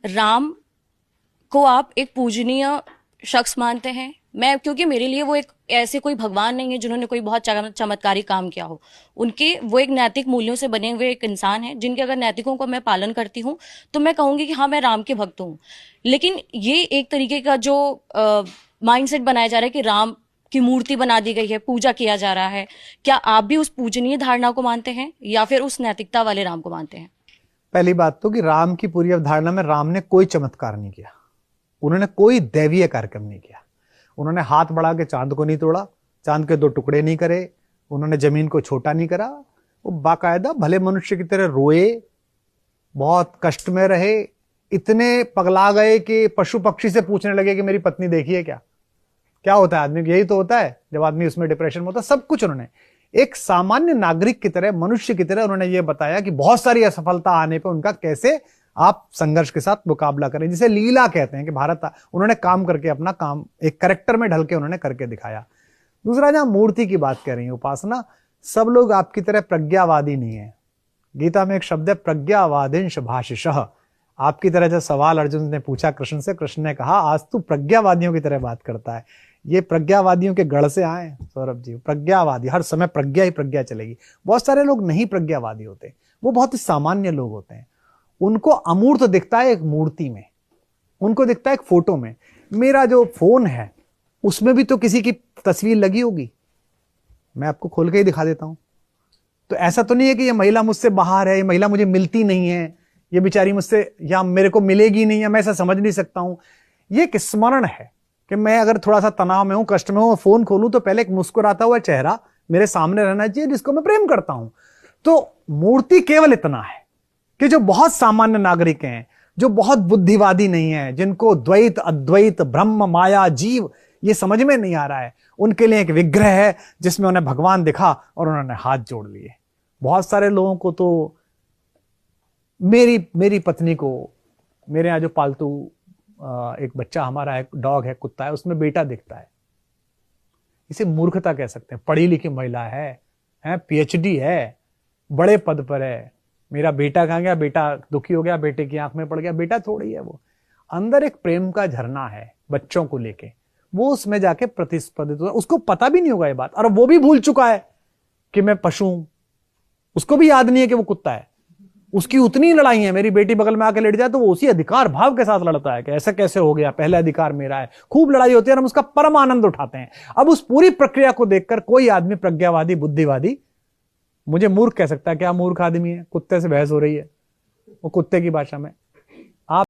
राम को आप एक पूजनीय शख्स मानते हैं? मैं, क्योंकि मेरे लिए वो एक ऐसे कोई भगवान नहीं है जिन्होंने कोई बहुत चमत्कारी काम किया हो। उनके वो एक नैतिक मूल्यों से बने हुए एक इंसान है, जिनके अगर नैतिकों को मैं पालन करती हूँ तो मैं कहूंगी कि हाँ, मैं राम के भक्त हूँ। लेकिन ये एक तरीके का जो माइंडसेट बनाया जा रहा है कि राम की मूर्ति बना दी गई है, पूजा किया जा रहा है, क्या आप भी उस पूजनीय धारणा को मानते हैं या फिर उस नैतिकता वाले राम को मानते हैं? पहली बात तो कि राम की पूरी अवधारणा में राम ने कोई चमत्कार नहीं किया, उन्होंने कोई दैवीय कार्यक्रम नहीं किया। उन्होंने हाथ बढ़ा के चांद को नहीं तोड़ा, चांद के दो टुकड़े नहीं करे, उन्होंने जमीन को छोटा नहीं करा। वो बाकायदा भले मनुष्य की तरह रोए, बहुत कष्ट में रहे, इतने पगला गए कि पशु पक्षी से पूछने लगे कि मेरी पत्नी देखी है क्या। क्या होता है आदमी, यही तो होता है जब आदमी उसमें डिप्रेशन में होता है। सब कुछ उन्होंने एक सामान्य नागरिक की तरह, मनुष्य की तरह उन्होंने ये बताया कि बहुत सारी असफलता आने पर उनका कैसे आप संघर्ष के साथ मुकाबला करें, जिसे लीला कहते हैं कि भारत उन्होंने काम करके अपना काम एक कैरेक्टर में ढल के उन्होंने करके दिखाया। दूसरा, जहां मूर्ति की बात कर रही है उपासना, सब लोग आपकी तरह प्रज्ञावादी नहीं है। गीता में एक शब्द है प्रज्ञावादिंश भाषिशः। आपकी तरह जो सवाल अर्जुन ने पूछा कृष्ण से, कृष्ण ने कहा आज तू प्रज्ञावादियों की तरह बात करता है। ये प्रज्ञावादियों के गढ़ से आए सौरभ जी। प्रज्ञावादी हर समय प्रज्ञा ही प्रज्ञा चलेगी। बहुत सारे लोग नहीं प्रज्ञावादी होते, वो बहुत ही सामान्य लोग होते हैं। उनको अमूर्त दिखता है एक मूर्ति में, उनको दिखता है एक फोटो में। मेरा जो फोन है उसमें भी तो किसी की तस्वीर लगी होगी, मैं आपको खोल के ही दिखा देता हूं। तो ऐसा तो नहीं है कि ये महिला मुझसे बाहर है, ये महिला मुझे मिलती नहीं है, ये बेचारी मुझसे या मेरे को मिलेगी नहीं, या मैं ऐसा समझ नहीं सकता हूं। ये एक स्मरण है कि मैं अगर थोड़ा सा तनाव में हूं, कष्ट में हूं, फोन खोलूं तो पहले एक मुस्कुराता हुआ चेहरा मेरे सामने रहना चाहिए जिसको मैं प्रेम करता हूं। तो मूर्ति केवल इतना है कि जो बहुत सामान्य नागरिक हैं, जो बहुत बुद्धिवादी नहीं है, जिनको द्वैत अद्वैत ब्रह्म माया जीव ये समझ में नहीं आ रहा है, उनके लिए एक विग्रह है जिसमें उन्हें भगवान दिखा और उन्होंने हाथ जोड़ लिए। बहुत सारे लोगों को तो मेरी पत्नी को, मेरे यहाँ जो पालतू एक बच्चा हमारा है, डॉग है, कुत्ता है, उसमें बेटा दिखता है। इसे मूर्खता कह सकते हैं। पढ़ी लिखी महिला है, पीएचडी है, बड़े पद पर है। मेरा बेटा कहाँ गया, बेटा दुखी हो गया, बेटे की आंख में पड़ गया। बेटा थोड़ी है वो, अंदर एक प्रेम का झरना है बच्चों को लेके, वो उसमें जाके प्रतिस्पर्धित होता है। उसको पता भी नहीं होगा ये बात, और वो भी भूल चुका है कि मैं पशु हूं। उसको भी याद नहीं है कि वो कुत्ता है। उसकी उतनी लड़ाई है, मेरी बेटी बगल में आके लेट जाए तो वो उसी अधिकार भाव के साथ लड़ता है कि ऐसा कैसे हो गया, पहला अधिकार मेरा है। खूब लड़ाई होती है और हम उसका परम आनंद उठाते हैं। अब उस पूरी प्रक्रिया को देखकर कोई आदमी प्रज्ञावादी बुद्धिवादी मुझे मूर्ख कह सकता है? क्या मूर्ख आदमी है? कुत्ते से बहस हो रही है, वो कुत्ते की भाषा में।